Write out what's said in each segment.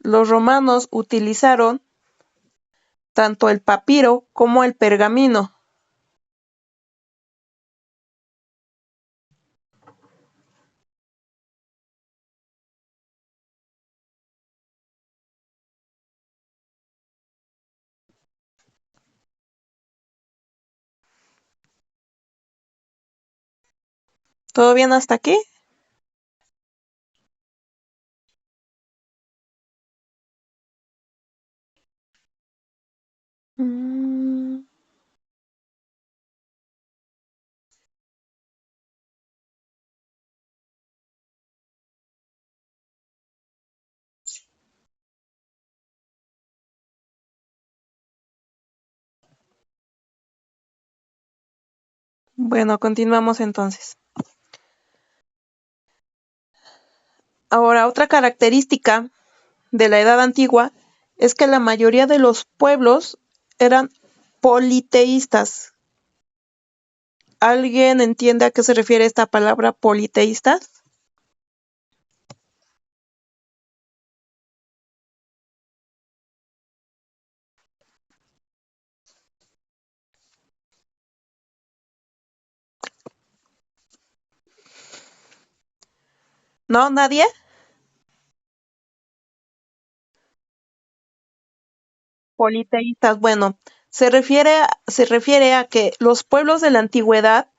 Los romanos utilizaron tanto el papiro como el pergamino. ¿Todo bien hasta aquí? Mm, Bueno, continuamos entonces. Ahora, otra característica de la Edad Antigua es que la mayoría de los pueblos eran politeístas. ¿Alguien entiende a qué se refiere esta palabra politeístas? ¿No? ¿Nadie? Politeístas, bueno, se refiere a que los pueblos de la antigüedad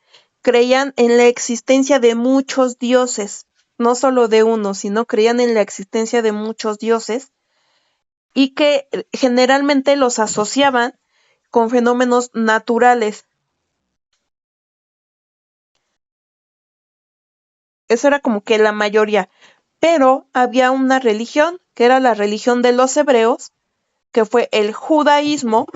creían en la existencia de muchos dioses, no solo de uno, sino creían en la existencia de muchos dioses y que generalmente los asociaban con fenómenos naturales. Eso era como que la mayoría. Pero había una religión, que era la religión de los hebreos, que fue el judaísmo,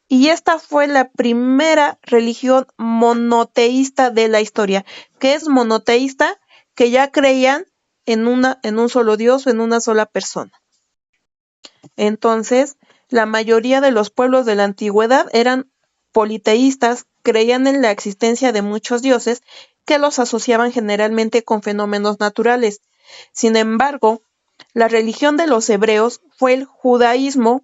y esta fue la primera religión monoteísta de la historia. ¿Qué es monoteísta? Que ya creían en un solo Dios o en una sola persona. Entonces, la mayoría de los pueblos de la antigüedad eran politeístas, creían en la existencia de muchos dioses que los asociaban generalmente con fenómenos naturales. Sin embargo, la religión de los hebreos fue el judaísmo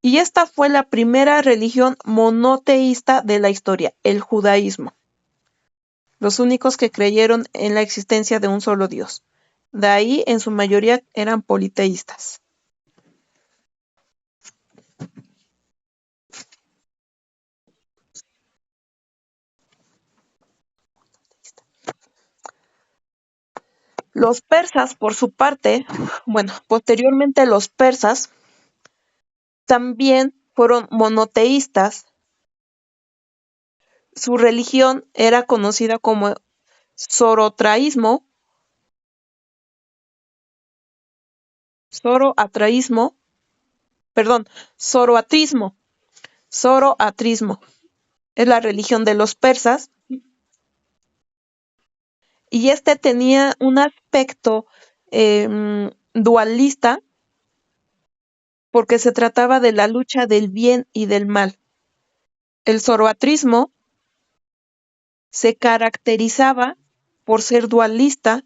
y esta fue la primera religión monoteísta de la historia, el judaísmo. Los únicos que creyeron en la existencia de un solo Dios. De ahí, en su mayoría, eran politeístas. Los persas, por su parte, bueno, posteriormente los persas también fueron monoteístas. Su religión era conocida como zoroastraísmo, zoroastraísmo, perdón, zoroatrismo, zoroatrismo. Es la religión de los persas y este tenía un aspecto dualista porque se trataba de la lucha del bien y del mal. El zoroatrismo se caracterizaba por ser dualista,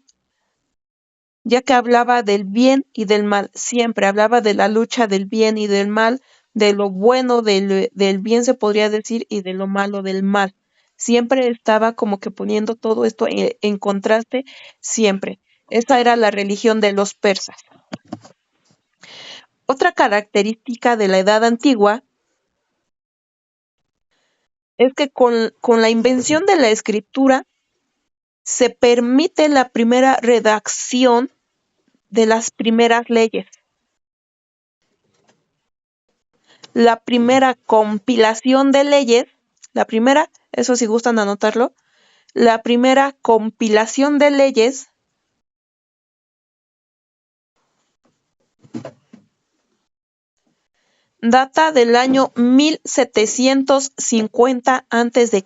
ya que hablaba del bien y del mal, siempre hablaba de la lucha del bien y del mal, de lo bueno del bien se podría decir y de lo malo del mal. Siempre estaba como que poniendo todo esto en contraste, siempre. Esta era la religión de los persas. Otra característica de la Edad Antigua es que con la invención de la escritura se permite la primera redacción de las primeras leyes, la primera compilación de leyes, la primera, eso si gustan anotarlo, la primera compilación de leyes data del año 1750 a.C.,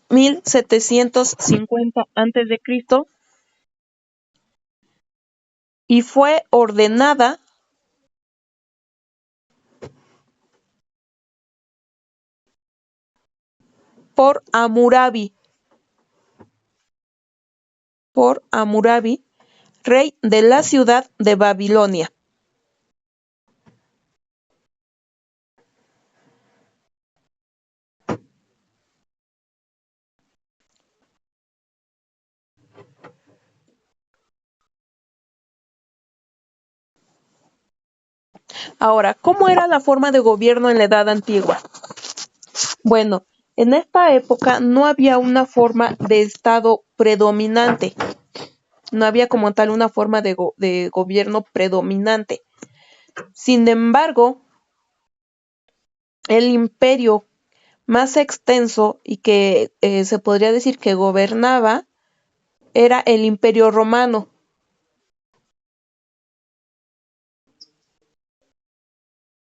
1750 a.C., y fue ordenada por Hammurabi. por Hammurabi, rey de la ciudad de Babilonia. Ahora, ¿cómo era la forma de gobierno en la Edad Antigua? Bueno, en esta época no había una forma de Estado predominante, no había como tal una forma de gobierno predominante. Sin embargo, el imperio más extenso y que se podría decir que gobernaba era el Imperio Romano,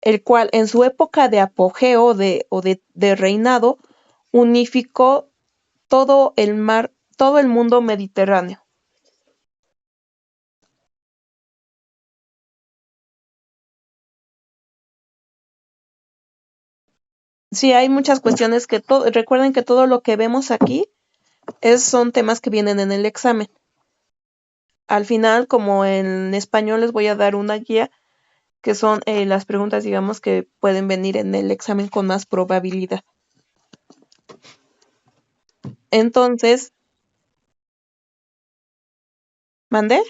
el cual en su época de apogeo de reinado unificó todo el mundo mediterráneo. Sí, hay muchas cuestiones recuerden que todo lo que vemos aquí son temas que vienen en el examen. Al final, como en español, les voy a dar una guía que son las preguntas, digamos, que pueden venir en el examen con más probabilidad. Entonces, ¿mandé?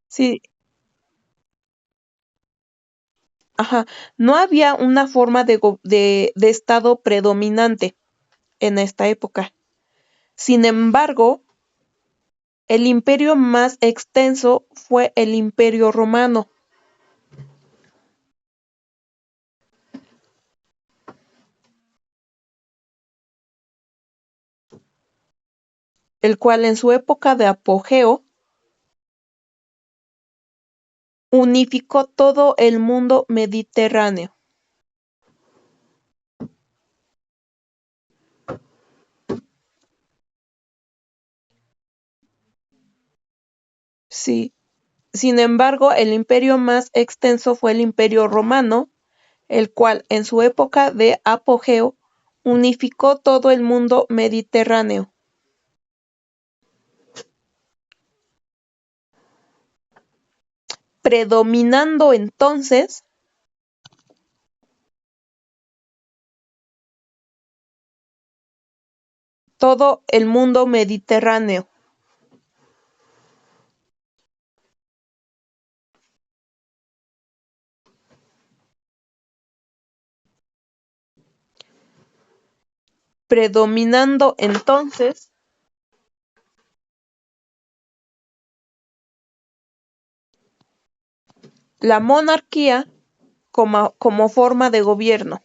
Sí, ajá. No había una forma de Estado predominante en esta época. Sin embargo, el imperio más extenso fue el Imperio Romano, el cual en su época de apogeo unificó todo el mundo mediterráneo. Sí. Sin embargo, el imperio más extenso fue el Imperio Romano, el cual en su época de apogeo unificó todo el mundo mediterráneo, predominando entonces todo el mundo mediterráneo. Predominando entonces la monarquía como forma de gobierno.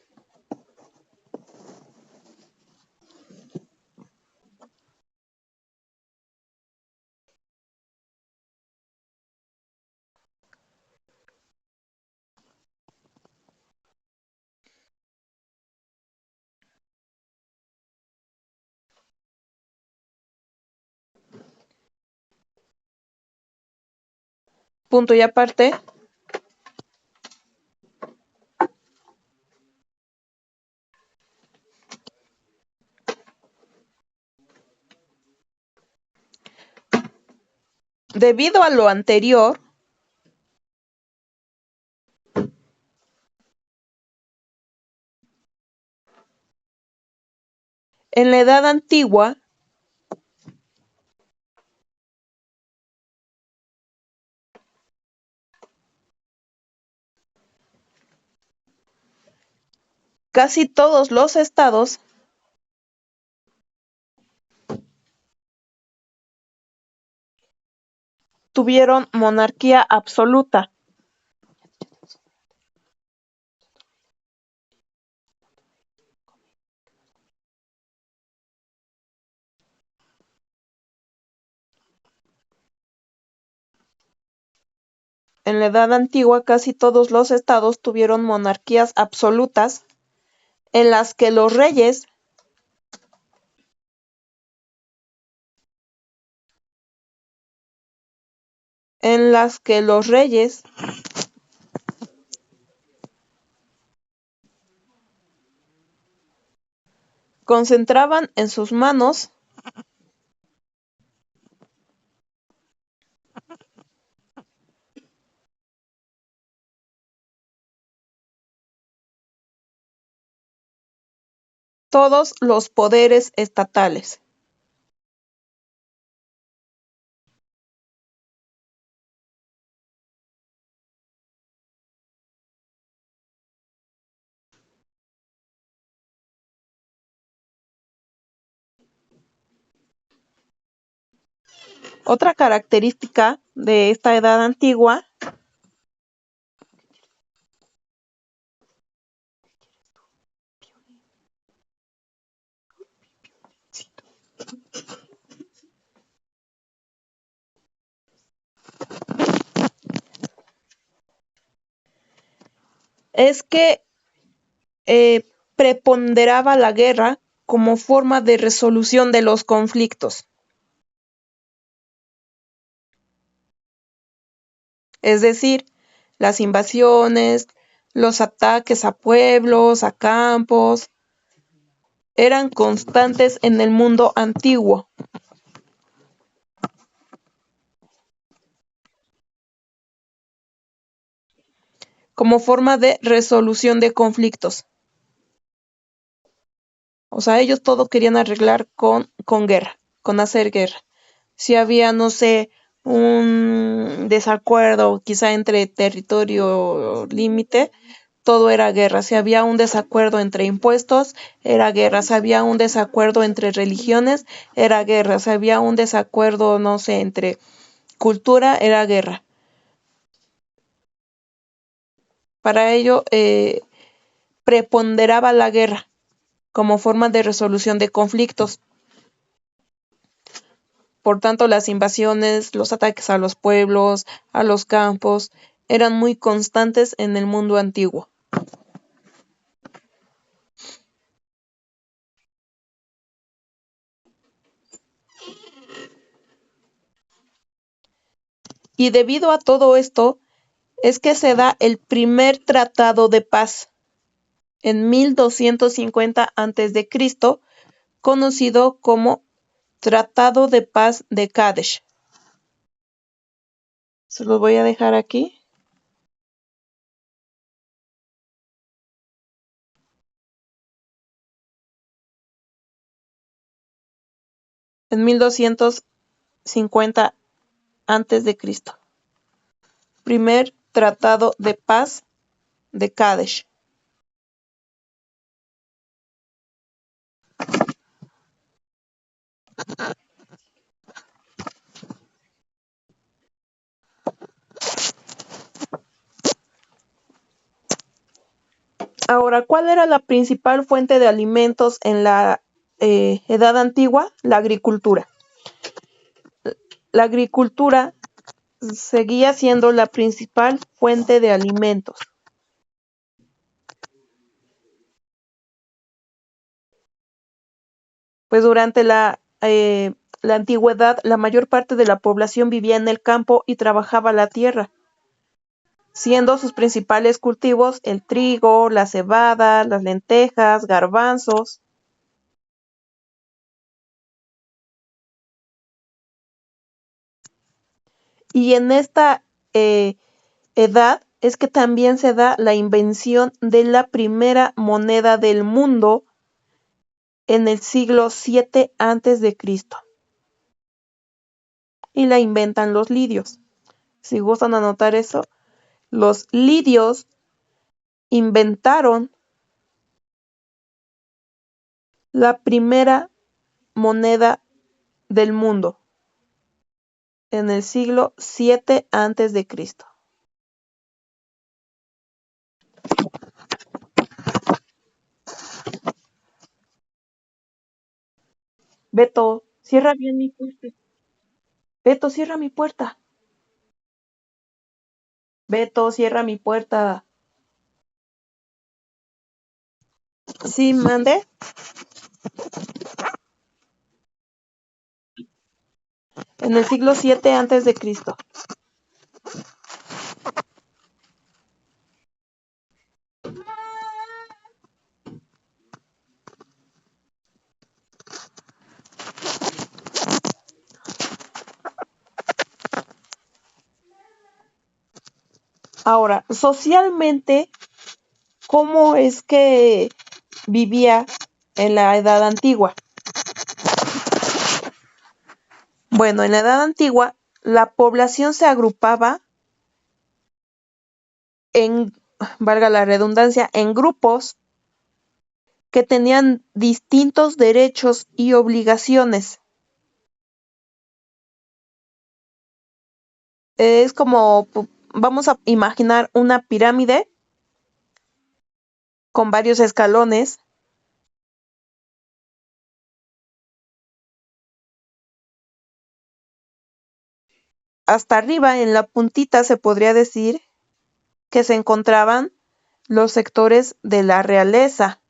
Punto y aparte, debido a lo anterior, en la Edad Antigua, casi todos los estados tuvieron monarquía absoluta. En la Edad Antigua casi todos los estados tuvieron monarquías absolutas en las que los reyes en las que los reyes concentraban en sus manos todos los poderes estatales. Otra característica de esta edad antigua es que preponderaba la guerra como forma de resolución de los conflictos. Es decir, las invasiones, los ataques a pueblos, a campos, eran constantes en el mundo antiguo. Como forma de resolución de conflictos. O sea, ellos todo querían arreglar con guerra, con hacer guerra. Si había, no sé, un desacuerdo quizá entre territorio límite, todo era guerra. Si había un desacuerdo entre impuestos, era guerra. Si había un desacuerdo entre religiones, era guerra. Si había un desacuerdo, no sé, entre cultura, era guerra. Para ello, preponderaba la guerra como forma de resolución de conflictos. Por tanto, las invasiones, los ataques a los pueblos, a los campos, eran muy constantes en el mundo antiguo. Y debido a todo esto, es que se da el primer tratado de paz en 1250 a.C., conocido como Tratado de Paz de Kadesh. Se los voy a dejar aquí. En 1250 a.C. Primer Tratado de Paz de Kadesh. Ahora, ¿cuál era la principal fuente de alimentos en la Edad Antigua? La agricultura. La agricultura seguía siendo la principal fuente de alimentos. Pues durante la antigüedad, la mayor parte de la población vivía en el campo y trabajaba la tierra, siendo sus principales cultivos el trigo, la cebada, las lentejas, garbanzos. Y en esta edad es que también se da la invención de la primera moneda del mundo en el siglo 7 antes de Cristo. Y la inventan los lidios. Si gustan anotar eso, los lidios inventaron la primera moneda del mundo en el siglo 7 antes de Cristo. Beto, cierra bien mi puerta. Beto, cierra mi puerta. Beto, cierra mi puerta. Sí, mande. En el siglo 7 antes de Cristo. Ahora, socialmente, ¿cómo es que vivía en la Edad Antigua? Bueno, en la Edad Antigua la población se agrupaba en, valga la redundancia, en grupos que tenían distintos derechos y obligaciones. Es como, vamos a imaginar una pirámide con varios escalones. Hasta arriba, en la puntita, se podría decir que se encontraban los sectores de la realeza.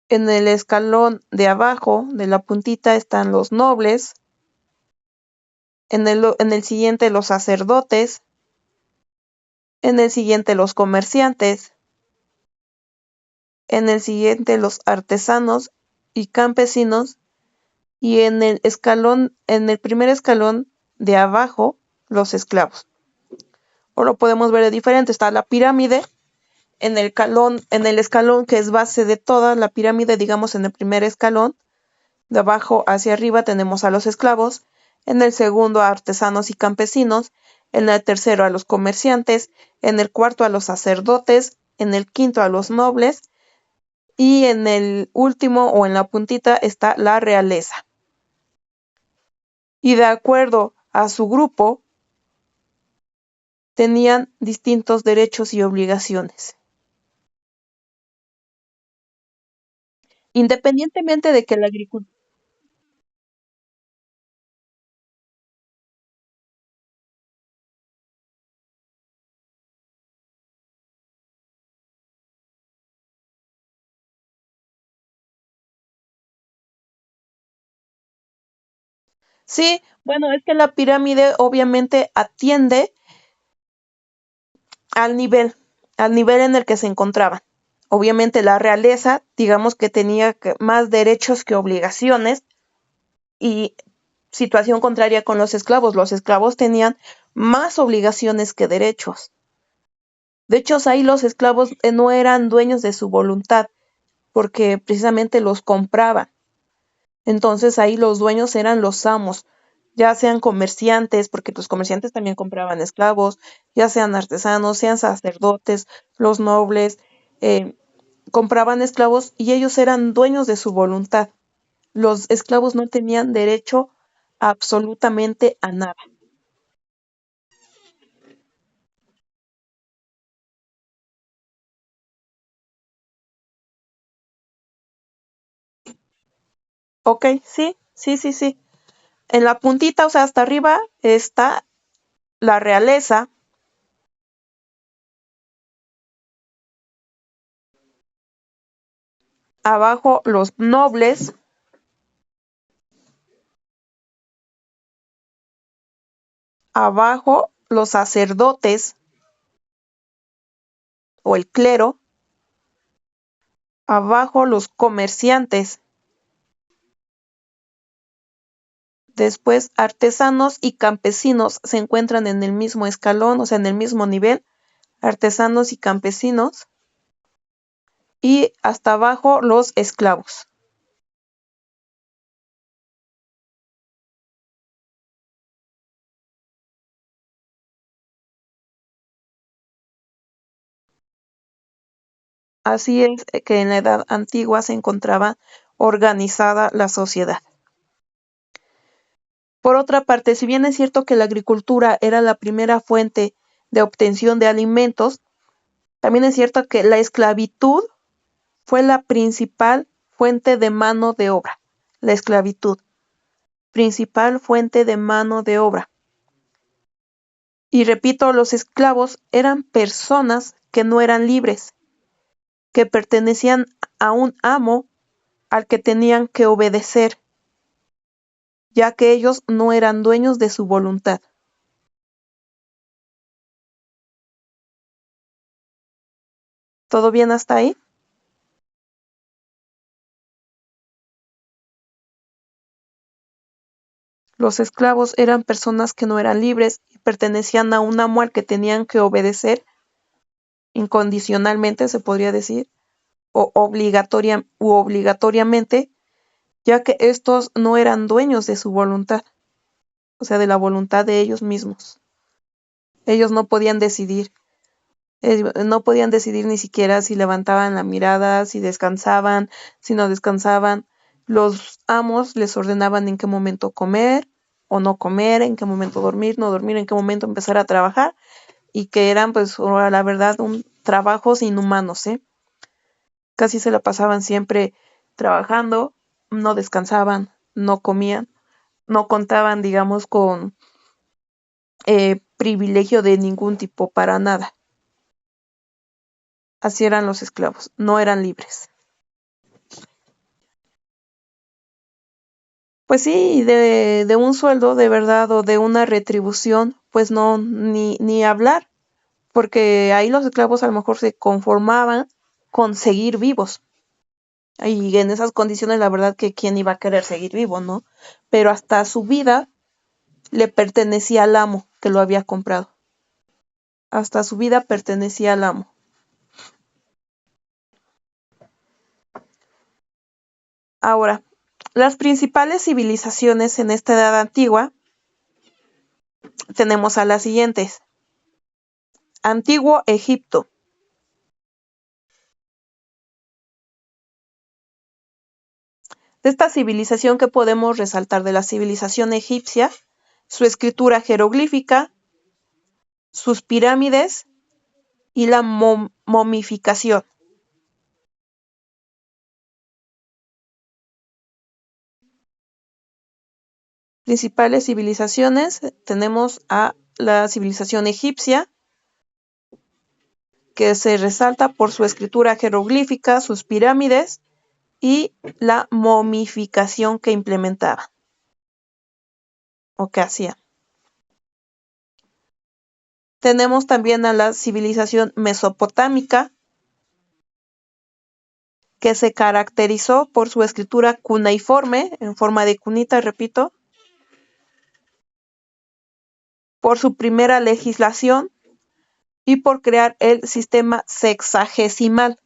En el escalón de abajo de la puntita están los nobles, en el siguiente los sacerdotes, en el siguiente los comerciantes, en el siguiente los artesanos y campesinos, y en el primer escalón de abajo los esclavos. O lo podemos ver de diferente, está la pirámide, en el escalón que es base de toda la pirámide, digamos en el primer escalón, de abajo hacia arriba tenemos a los esclavos, en el segundo a artesanos y campesinos, en el tercero a los comerciantes, en el cuarto a los sacerdotes, en el quinto a los nobles, y en el último o en la puntita está la realeza. Y de acuerdo a su grupo, tenían distintos derechos y obligaciones. Independientemente de que la agricultura... Sí, bueno, es que la pirámide obviamente atiende al nivel, al nivel en el que se encontraban. Obviamente la realeza, digamos que tenía más derechos que obligaciones, y situación contraria con los esclavos. Los esclavos tenían más obligaciones que derechos. De hecho, ahí los esclavos no eran dueños de su voluntad, porque precisamente los compraban. Entonces ahí los dueños eran los amos, ya sean comerciantes, porque los comerciantes también compraban esclavos, ya sean artesanos, sean sacerdotes, los nobles, eh, compraban esclavos y ellos eran dueños de su voluntad. Los esclavos no tenían derecho absolutamente a nada. Ok, sí, sí, sí, sí. En la puntita, o sea, hasta arriba está la realeza, abajo los nobles, abajo los sacerdotes o el clero, abajo los comerciantes, después artesanos y campesinos se encuentran en el mismo escalón, o sea, en el mismo nivel, artesanos y campesinos, y hasta abajo los esclavos. Así es que en la Edad Antigua se encontraba organizada la sociedad. Por otra parte, si bien es cierto que la agricultura era la primera fuente de obtención de alimentos, también es cierto que la esclavitud fue la principal fuente de mano de obra. La esclavitud, principal fuente de mano de obra. Y repito, los esclavos eran personas que no eran libres, que pertenecían a un amo al que tenían que obedecer, ya que ellos no eran dueños de su voluntad. ¿Todo bien hasta ahí? Los esclavos eran personas que no eran libres y pertenecían a un amo al que tenían que obedecer, incondicionalmente, se podría decir, o obligatoriamente, ya que estos no eran dueños de su voluntad, o sea, de la voluntad de ellos mismos. Ellos no podían decidir. No podían decidir ni siquiera si levantaban la mirada, si descansaban, si no descansaban. Los amos les ordenaban en qué momento comer o no comer, en qué momento dormir, no dormir, en qué momento empezar a trabajar, y que eran, pues, la verdad, trabajos inhumanos, ¿eh? Casi se la pasaban siempre trabajando, no descansaban, no comían, no contaban, digamos, con privilegio de ningún tipo para nada. Así eran los esclavos, no eran libres. Pues sí, de un sueldo de verdad o de una retribución, pues no, ni hablar, porque ahí los esclavos a lo mejor se conformaban con seguir vivos. Y en esas condiciones, la verdad que quién iba a querer seguir vivo, ¿no? Pero hasta su vida le pertenecía al amo que lo había comprado. Hasta su vida pertenecía al amo. Ahora, las principales civilizaciones en esta edad antigua tenemos a las siguientes. Antiguo Egipto. De esta civilización, ¿qué podemos resaltar de la civilización egipcia? Su escritura jeroglífica, sus pirámides y la momificación. Principales civilizaciones, tenemos a la civilización egipcia, que se resalta por su escritura jeroglífica, sus pirámides y la momificación que implementaba o que hacía. Tenemos también a la civilización mesopotámica, que se caracterizó por su escritura cuneiforme, en forma de cunita, repito, por su primera legislación y por crear el sistema sexagesimal.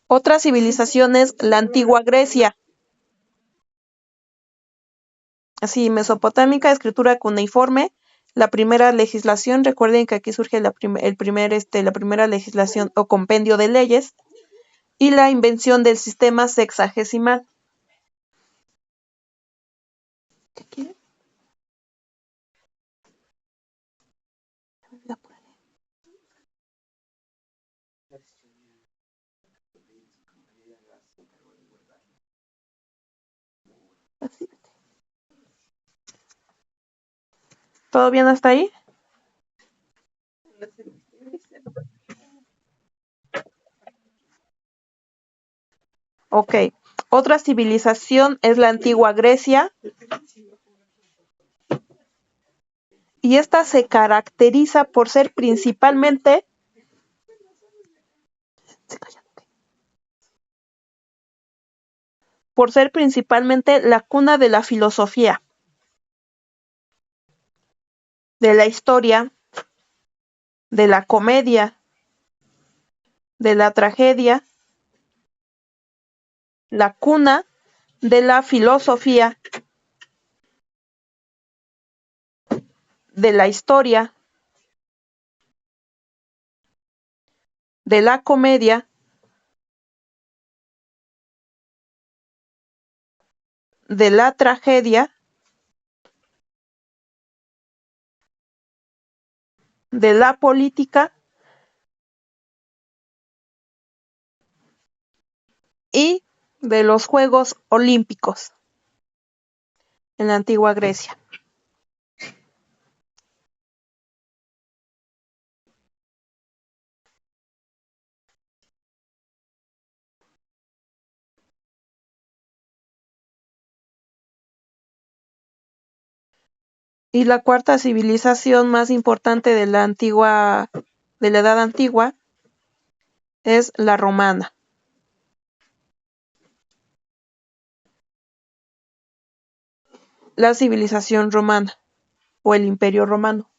Otra civilización es la antigua Grecia. Así, mesopotámica, escritura cuneiforme, la primera legislación, recuerden que aquí surge la primera legislación o compendio de leyes, y la invención del sistema sexagesimal. ¿Qué quiere? ¿Todo bien hasta ahí? Ok. Otra civilización es la antigua Grecia, y esta se caracteriza por ser principalmente la cuna de la filosofía, de la historia, de la comedia, de la tragedia, la cuna de la filosofía, de la historia, de la comedia, de la tragedia, de la política y de los Juegos Olímpicos en la antigua Grecia. Y la cuarta civilización más importante de la edad antigua, es la romana. la civilización romana o el Imperio Romano.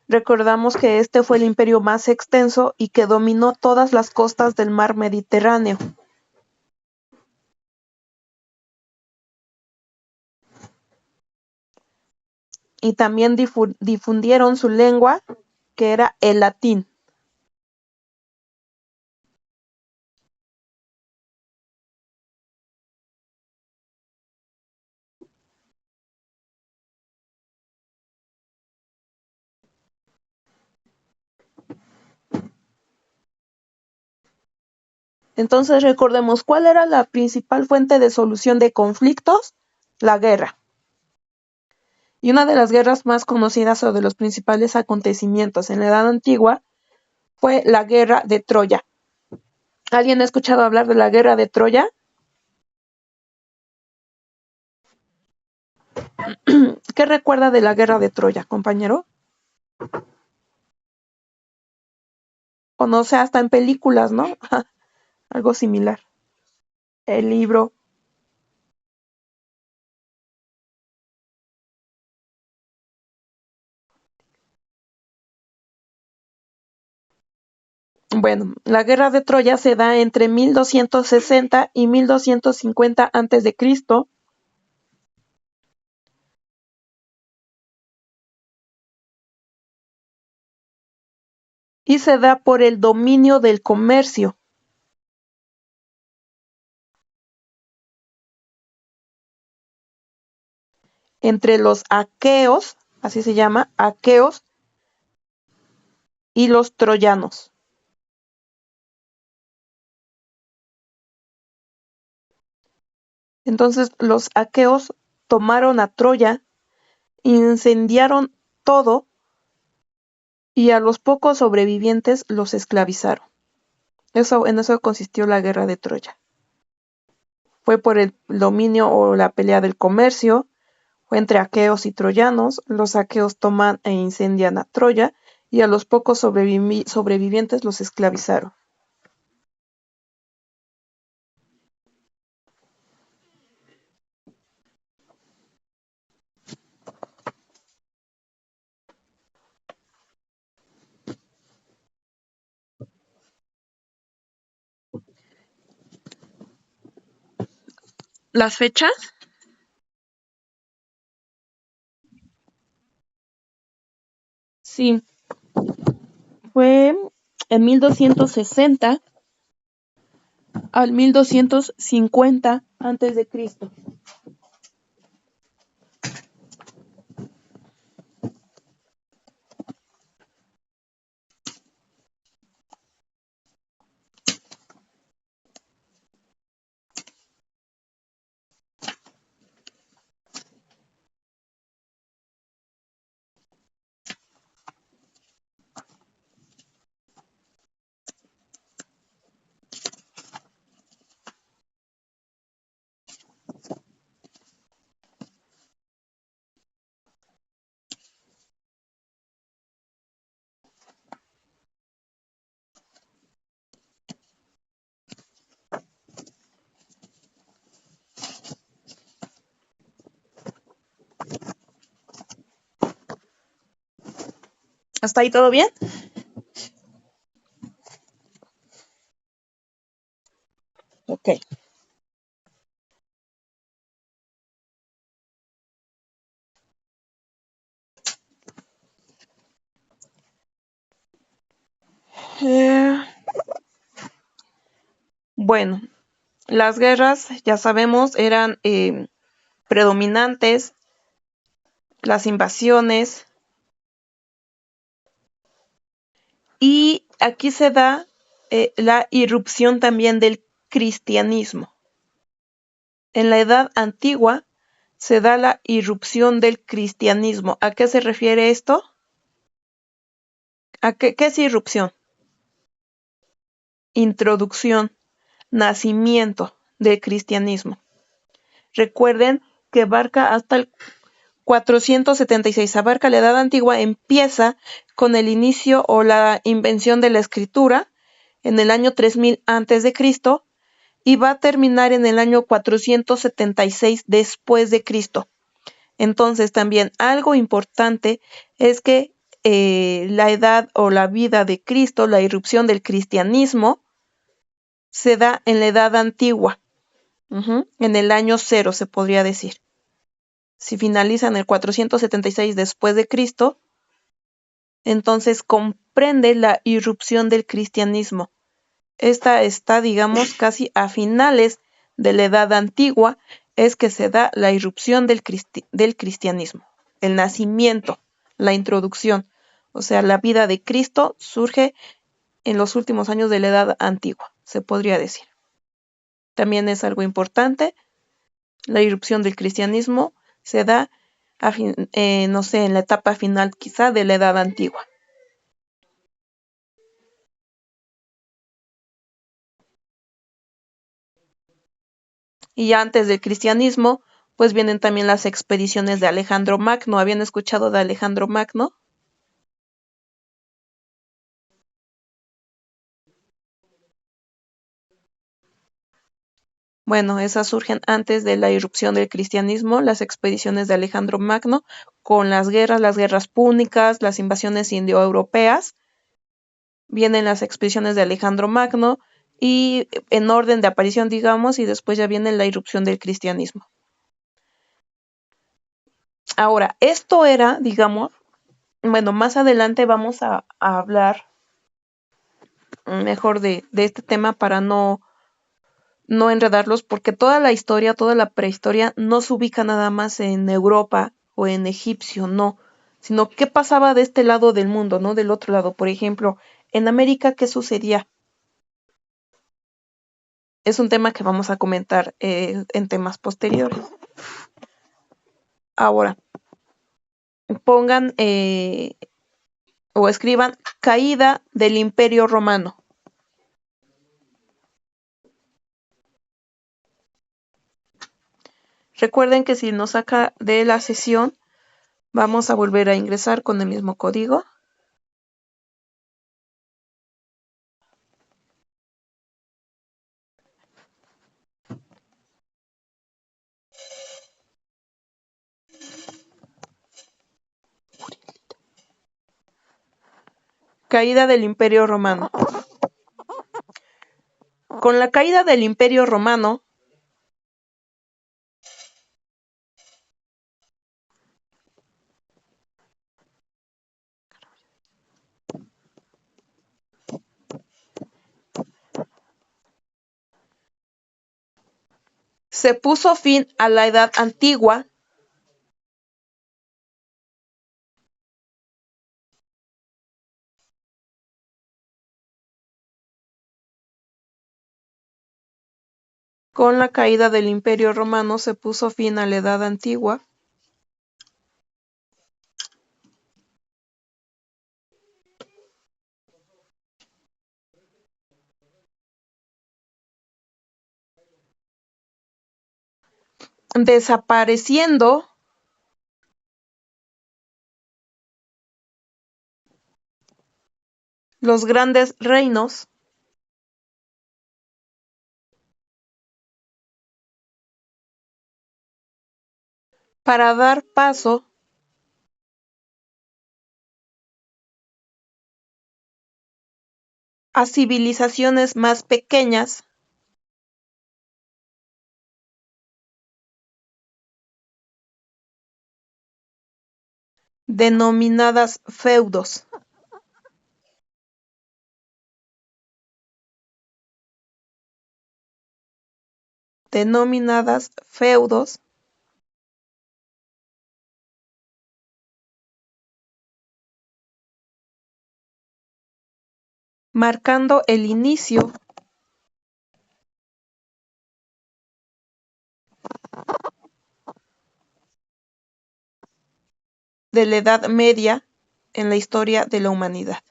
Recordamos que este fue el imperio más extenso y que dominó todas las costas del mar Mediterráneo. Y también difundieron su lengua, que era el latín. Entonces recordemos, ¿cuál era la principal fuente de solución de conflictos? La guerra. Y una de las guerras más conocidas o de los principales acontecimientos en la Edad Antigua fue la Guerra de Troya. ¿Alguien ha escuchado hablar de la Guerra de Troya? ¿Qué recuerda de la Guerra de Troya, compañero? O no sé, hasta en películas, ¿no? Algo similar. El libro. Bueno, la Guerra de Troya se da entre 1260 y 1250 a.C. y se da por el dominio del comercio entre los aqueos, así se llama, aqueos, y los troyanos. Entonces los aqueos tomaron a Troya, incendiaron todo y a los pocos sobrevivientes los esclavizaron. En eso consistió la guerra de Troya. Fue por el dominio o la pelea del comercio, fue entre aqueos y troyanos. Los aqueos toman e incendian a Troya y a los pocos sobrevivientes los esclavizaron. ¿Las fechas? Sí, fue en 1260 al 1250 antes de Cristo. ¿Hasta ahí todo bien? Ok. Eh, bueno, las guerras, ya sabemos, eran predominantes, las invasiones, y aquí se da la irrupción también del cristianismo. En la Edad Antigua se da la irrupción del cristianismo. ¿A qué se refiere esto? ¿Qué es irrupción? Introducción, nacimiento del cristianismo. Recuerden que abarca hasta el 476, abarca la Edad Antigua, empieza con el inicio o la invención de la escritura en el año 3000 a.C. y va a terminar en el año 476 después de Cristo. Entonces también algo importante es que la edad o la vida de Cristo, la irrupción del cristianismo, se da en la edad antigua, en el año 0 se podría decir. Si finaliza en el 476 después de Cristo, entonces comprende la irrupción del cristianismo. Esta está, digamos, casi a finales de la edad antigua, es que se da la irrupción del cristianismo, el nacimiento, la introducción. O sea, la vida de Cristo surge en los últimos años de la edad antigua, se podría decir. También es algo importante, la irrupción del cristianismo se da, no sé, en la etapa final quizá de la edad antigua. Y antes del cristianismo, pues vienen también las expediciones de Alejandro Magno. ¿Habían escuchado de Alejandro Magno? Bueno, esas surgen antes de la irrupción del cristianismo, las expediciones de Alejandro Magno, con las guerras púnicas, las invasiones indoeuropeas. Vienen las expediciones de Alejandro Magno y en orden de aparición, digamos, y después ya viene la irrupción del cristianismo. Ahora, esto era, digamos, bueno, más adelante vamos a hablar mejor de este tema para no enredarlos, porque toda la historia, toda la prehistoria no se ubica nada más en Europa o en egipcio, no, sino qué pasaba de este lado del mundo, ¿no? Del otro lado, por ejemplo, en América, ¿qué sucedía? Es un tema que vamos a comentar en temas posteriores. Ahora, pongan o escriban caída del Imperio Romano. Recuerden que si nos saca de la sesión, vamos a volver a ingresar con el mismo código. Caída del Imperio Romano. Con la caída del Imperio Romano, se puso fin a la Edad Antigua con la caída del Imperio Romano se puso fin a la Edad Antigua. Desapareciendo los grandes reinos para dar paso a civilizaciones más pequeñas denominadas feudos. Denominadas feudos, marcando el inicio de la Edad Media en la historia de la humanidad.